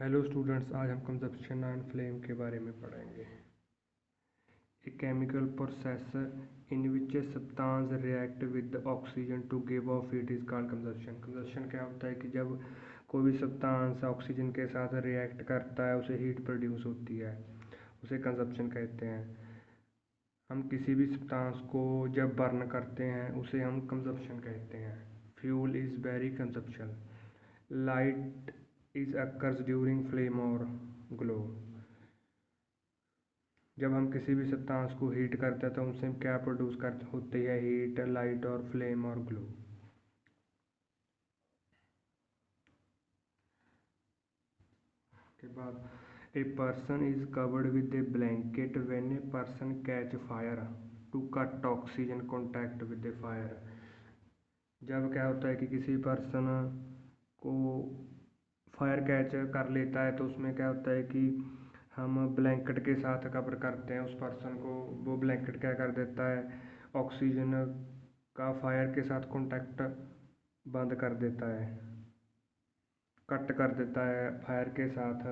Hello students, आज हम consumption and flame के बारे में पढ़ेंगे। A chemical process in which a substance react with oxygen to give off heat is called combustion. Combustion क्या होता है कि जब कोई भी सब्सटेंस ऑक्सीजन के साथ रिएक्ट करता है उसे हीट प्रोड्यूस होती है, उसे कंजप्शन कहते हैं। हम किसी भी सब्सटेंस को जब बर्न करते हैं उसे हम कंजप्शन कहते हैं। Fuel is very consumption. Light is occurs during flame और ग्लो। जब हम किसी भी सब्सटेंस को हीट करते हैं तो उनसे क्या प्रोड्यूस कर होती है? हीट, लाइट और फ्लेम और ग्लो। के बाद a person is covered with a blanket when a person catch fire to cut oxygen contact with a fire. जब क्या होता है कि किसी पर्सन को फायर कैच कर लेता है तो उसमें क्या होता है कि हम ब्लैंकेट के साथ कवर करते हैं उस पर्सन को। वो ब्लैंकेट क्या कर देता है? ऑक्सीजन का फायर के साथ कांटेक्ट बंद कर देता है, कट कर देता है फायर के साथ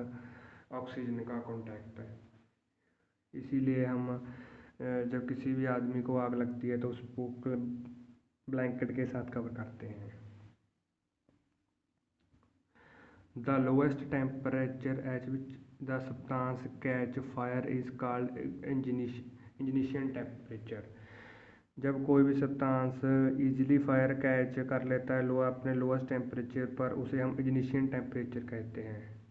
ऑक्सीजन का कांटेक्ट। इसीलिए हम जब किसी भी आदमी को आग लगती है तो उसको ब्लैंकेट के साथ कवर करते हैं। The lowest temperature at which the substance catch fire is called ignition temperature। जब कोई भी सब्सटेंस इजीली फायर कैच कर लेता है अपने लोएस्ट टेम्परेचर पर, उसे हम इग्निशन टेम्परेचर कहते हैं।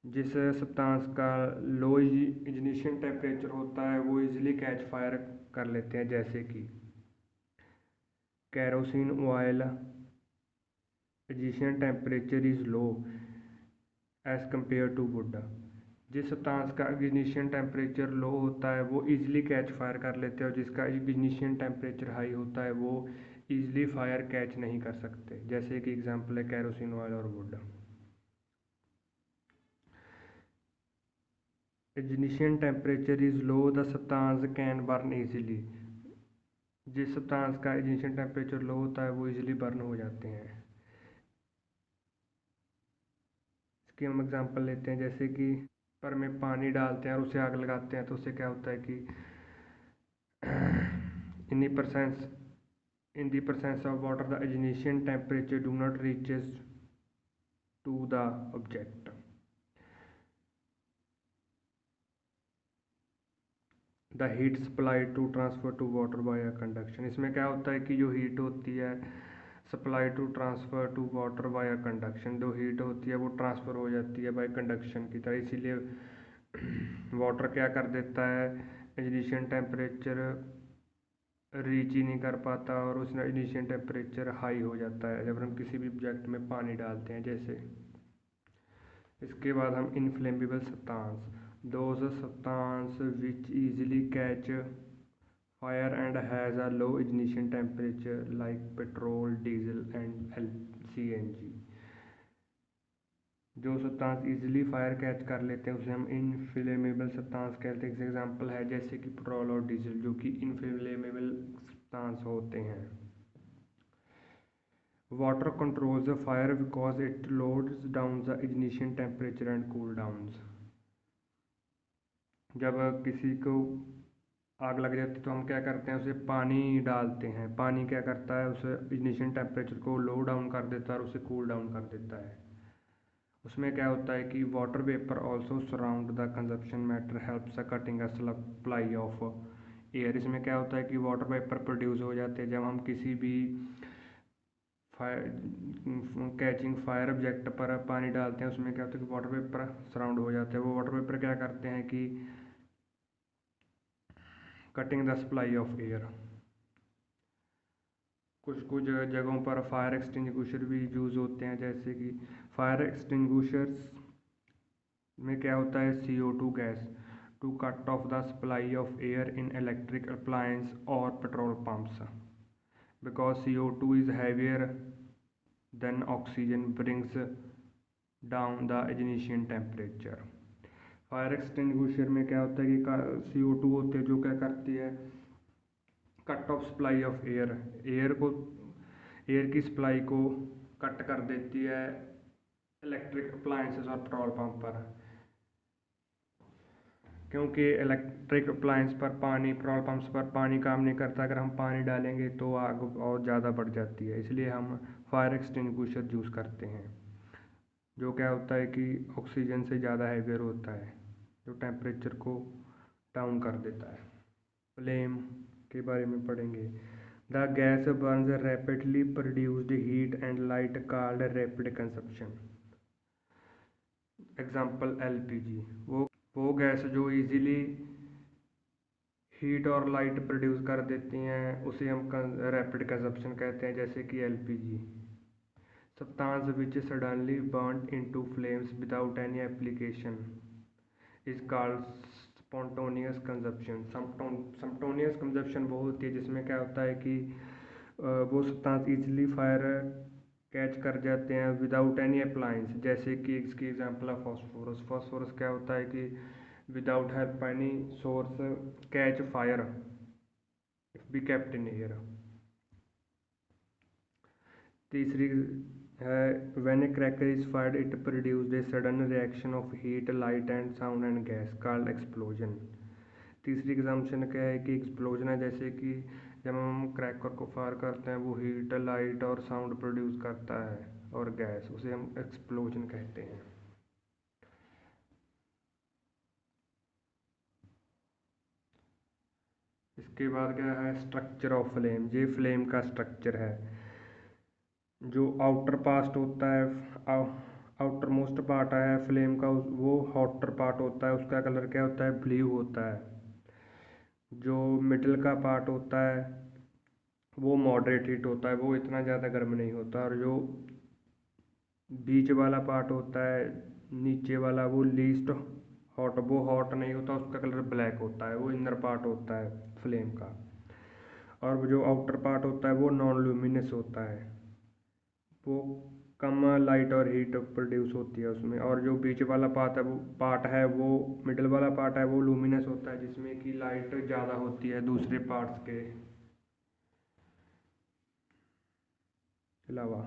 जिस सब्सटेंस का लो इग्निशन टेम्परेचर होता है वो इजीली कैच फायर कर लेते हैं, जैसे कि kerosene oil ignition temperature is low as compared to wood। जिस सब्सटेंस का इग्निशन टेम्परेचर लो होता है वो इजीली कैच फायर कर लेते हैं, और जिसका इग्निशन टेम्परेचर हाई होता है वो इजीली फायर कैच नहीं कर सकते, जैसे कि एग्जांपल है कैरोसिन ऑयल और would. Ignition temperature is low the substance can burn easily. जिस सब्सटेंस का इग्निशन टेम्परेचर लो होता है वो इजीली बर्न हो जाते हैं। इसकी हम एग्जांपल लेते हैं, जैसे कि पर में पानी डालते हैं और उसे आग लगाते हैं तो उससे क्या होता है कि in the presence of water the ignition temperature do not reaches to the object। the heat supplied to transfer to water via conduction। इसमें क्या होता है कि जो हीट होती है supply to transfer to water via conduction, जो heat होती है वो ट्रांसफ़र हो जाती है बाय कंडक्शन की तरह। इसीलिए वाटर क्या कर देता है? इग्निशन टेम्परेचर रीच ही नहीं कर पाता और उसका इग्निशन टेम्परेचर हाई हो जाता है जब हम किसी भी ऑब्जेक्ट में पानी डालते हैं, जैसे। इसके बाद हम inflammable substance, those substance which easily catch fire and has a low ignition temperature like petrol, diesel and CNG। जो सब्सटेंस इजीली फायर कैच कर लेते हैं उसे हम इनफ्लेमेबल सब्सटेंस कहते हैं। एग्जांपल है जैसे कि पेट्रोल और डीजल, जो कि इनफ्लेमेबल सब्सटेंस होते हैं। Water controls the fire because it loads down the ignition temperature and cool downs. जब किसी को आग लग जाती है तो हम क्या करते हैं? उसे पानी डालते हैं। पानी क्या करता है? उसे इग्निशन टेम्परेचर को लो डाउन कर देता है और उसे कूल डाउन कर देता है। उसमें क्या होता है कि water vapour also surround the consumption matter helps cutting a supply of air. इसमें क्या होता है कि वाटर वेपर प्रोड्यूस हो जाते हैं जब हम किसी भी कैचिंग फायर ऑब्जेक्ट पर पानी डालते हैं। उसमें क्या होता है कि वाटर वेपर सराउंड हो जाते हैं। वो वाटर वेपर क्या करते हैं कि cutting the supply of air. कुछ जगहों पर फायर एक्सटिंग्विशर भी यूज़ होते हैं, जैसे कि फायर एक्सटिंग्विशर्स में क्या होता है? CO2 gas to cut off the supply of air in electric appliance और petrol pumps, because CO2 is heavier than oxygen brings down the ignition temperature. Fire extinguisher में क्या होता है कि CO2 होती है जो क्या करती है? Cut off supply of air की सप्लाई को कट कर देती है इलेक्ट्रिक अप्लायंसेस और पेट्रोल पंप पर, क्योंकि इलेक्ट्रिक अप्लायंस पर पानी, पेट्रोल पंप्स पर पानी काम नहीं करता। अगर हम पानी डालेंगे तो आग और ज़्यादा बढ़ जाती है, इसलिए हम फायर एक्सटिंग्विशर यूज़ करते हैं, जो क्या होता है कि ऑक्सीजन से ज़्यादा हैवियर होता है, जो टेम्परेचर को डाउन कर देता है। फ्लेम के बारे में पढ़ेंगे। The gas Burns rapidly produced heat and light called rapid consumption. Example LPG, वो गैस जो इजीली हीट और लाइट प्रोड्यूस कर देती हैं, उसे हम रैपिड कंजप्शन कहते हैं, जैसे कि LPG. Substance which suddenly burnt into flames without any application is called spontaneous combustion। Spontaneous combustion वो होती है जिसमें क्या होता है कि वो सब्सटेंस इजीली फायर कैच कर जाते हैं विदाउट एनी अप्लायंस, जैसे कि इसकी एग्जांपल है फॉस्फोरस। फॉस्फोरस क्या होता है कि without help any source catch fire if be kept in air. तीसरी है when A cracker is fired it produced a sudden reaction of heat light and sound and gas called explosion. तीसरी exemption क्या है कि explosion है, जैसे कि जब हम क्रैकर को फायर करते हैं वो हीट लाइट और साउंड प्रोड्यूस करता है और गैस, उसे हम एक्सप्लोजन कहते हैं। इसके बाद क्या है स्ट्रक्चर ऑफ फ्लेम। ये फ्लेम का स्ट्रक्चर है। जो आउटर पार्ट होता है, आउटर मोस्ट पार्ट है फ्लेम का, वो हॉटर पार्ट होता है, उसका कलर क्या होता है ब्लू होता है। जो मिडिल का पार्ट होता है वो मॉडरेट हीट होता है, वो इतना ज़्यादा गर्म नहीं होता। और जो बीच वाला पार्ट होता है नीचे वाला, वो लीस्ट हॉट, वो हॉट नहीं होता, उसका कलर ब्लैक होता है, वो इनर पार्ट होता है फ्लेम का। और जो आउटर पार्ट होता है वो नॉन ल्यूमिनस होता है, वो कम लाइट और हीट प्रोड्यूस होती है उसमें। और जो बीच वाला पार्ट है वो मिडिल वाला पार्ट है, वो लूमिनस होता है, जिसमें कि लाइट ज़्यादा होती है दूसरे पार्ट्स के अलावा।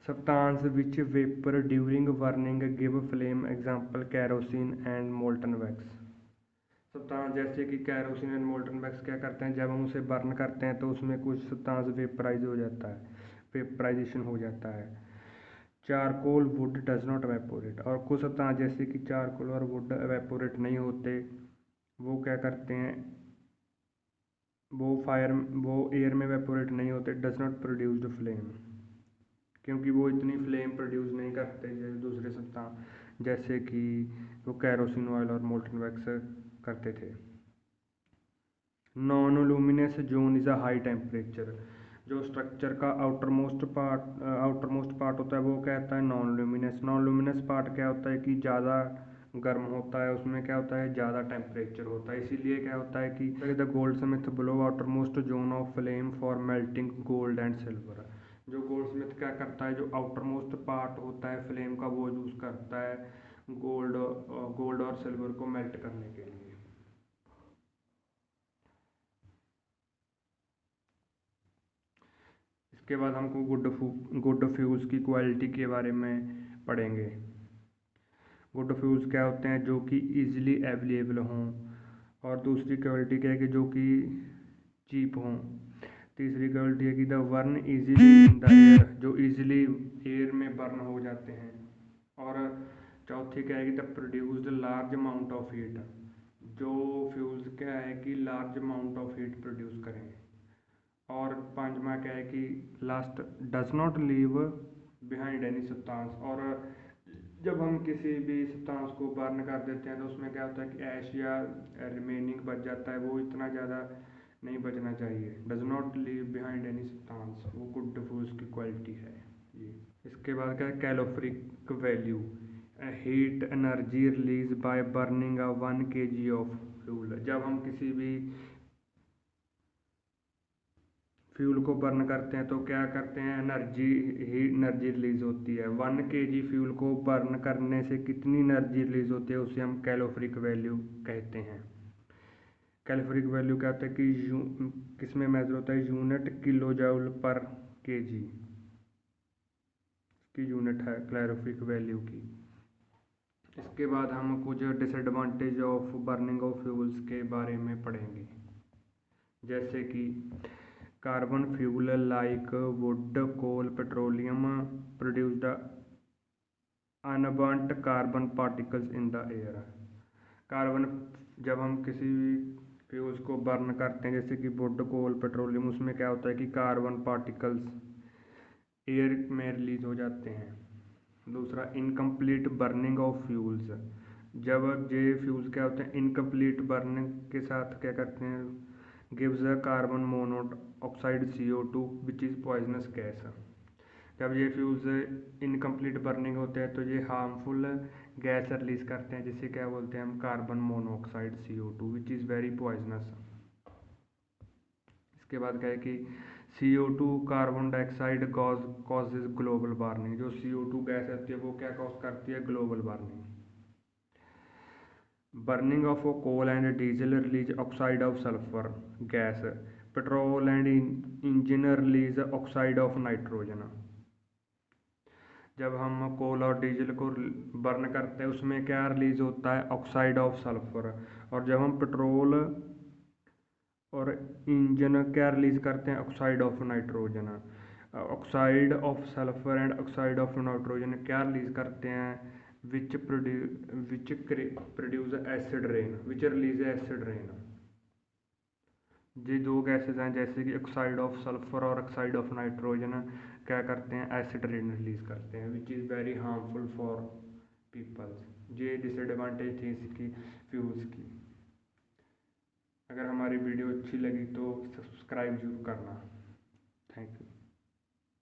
Substance which vapor during burning give flame, example kerosene and molten wax। Substance जैसे कि कैरोसिन एंड मोल्टन वैक्स क्या करते हैं, जब हम उसे बर्न करते हैं तो उसमें कुछ सब्सटेंस वेपराइज हो जाता है, वेपराइजेशन हो जाता है। Charcoal would does not evaporate, और कुछ सब्सटेंस जैसे कि चारकोल और वुड वेपोरेट नहीं होते, वो क्या करते हैं, वो एयर में वेपोरेट नहीं होते, डज नॉट प्रोड्यूस्ड फ्लेम, क्योंकि वो इतनी फ्लेम प्रोड्यूस नहीं करते जैसे दूसरे सब्सटेंस, जैसे कि वो कैरोसिन ऑयल और मोल्टन वैक्स करते थे। Non luminous zone is a high temperature. जो स्ट्रक्चर का आउटर मोस्ट पार्ट होता है वो कहता है non luminous. Non luminous part क्या होता है कि ज़्यादा गर्म होता है, उसमें क्या होता है ज़्यादा टेम्परेचर होता है, इसीलिए क्या होता है कि the gold Smith blow outer most zone of flame for melting gold and silver. जो गोल्ड स्मिथ क्या करता है, जो आउटर मोस्ट पार्ट होता है फ्लेम का वो यूज़ करता है गोल्ड और सिल्वर को मेल्ट करने के लिए। इसके बाद हमको गुड फ्यूल्स की क्वालिटी के बारे में पढ़ेंगे। गुड फ्यूल्स क्या होते हैं, जो कि ईजिली अवेलेबल हों। और दूसरी क्वालिटी क्या है कि जो कि चीप हों। तीसरी क्वालिटी है कि the burn easily in the air, जो ईजिली एयर में बर्न हो जाते हैं। और चौथी क्या है कि the produced large amount of heat, जो फ्यूल्स क्या है कि large amount of heat produce करें। और पांचवा क्या है कि last does not leave behind any substance. और जब हम किसी भी सब्सटेंस को बर्न कर देते हैं तो उसमें क्या होता है कि ऐश या रिमेनिंग बच जाता है, वो इतना ज़्यादा नहीं बचना चाहिए। Does not leave behind any substance, वो गुड फ्यूल्स की क्वालिटी है ये। इसके बाद क्या है calorific value, heat energy release by burning 1 kg of fuel. जब हम किसी भी फ्यूल को बर्न करते हैं तो क्या करते हैं, एनर्जी रिलीज होती है। 1 kg फ्यूल को बर्न करने से कितनी एनर्जी रिलीज होती है, उसे हम कैलोरीफिक वैल्यू कहते हैं। कैलोरीफिक वैल्यू क्या होता है कि किस में मेजर होता है, यूनिट किलो जूल पर केजी की यूनिट है कैलोरीफिक वैल्यू की। इसके बाद हम कुछ disadvantage of burning of fuels के बारे में पढ़ेंगे, जैसे कि carbon fuel like wood coal petroleum produce the unburnt carbon particles in the air. Carbon, जब हम किसी फ्यूल्स को बर्न करते हैं जैसे कि वुड कोल पेट्रोलियम, उसमें क्या होता है कि कार्बन पार्टिकल्स एयर में रिलीज हो जाते हैं। दूसरा, इनकम्प्लीट बर्निंग ऑफ फ्यूल्स, जब ये फ्यूल्स क्या होते हैं इनकम्प्लीट बर्निंग के साथ क्या करते हैं, gives a carbon monoxide CO2 which is poisonous gas. जब ये फ्यूल्स इनकम्प्लीट बर्निंग होते हैं तो ये हार्मफुल गैस रिलीज करते हैं जिसे क्या बोलते हैं हम, carbon monoxide CO2 which is very poisonous. इसके बाद क्या है कि CO2 carbon dioxide causes global warming, जो CO2 गैस होती है वो क्या कॉज करती है, global warming. Burning of coal and diesel release oxide of sulphur gas, petrol and engine release oxide of nitrogen. जब हम कोल और डीजल को बर्न करते हैं उसमें क्या रिलीज होता है, ऑक्साइड ऑफ सल्फर। और जब हम पेट्रोल और इंजन क्या रिलीज करते हैं, oxide of nitrogen. Oxide of sulphur and oxide of nitrogen क्या रिलीज करते हैं, which produce acid rain, which release acid rain. ये दो गैसेज हैं जैसे कि ऑक्साइड ऑफ सल्फर और ऑक्साइड ऑफ नाइट्रोजन क्या करते हैं, एसिड रेन रिलीज करते हैं which is very harmful for peoples. ये डिसएडवांटेज थी इसकी फ्यूल्स की। अगर हमारी वीडियो अच्छी लगी तो सब्सक्राइब जरूर करना।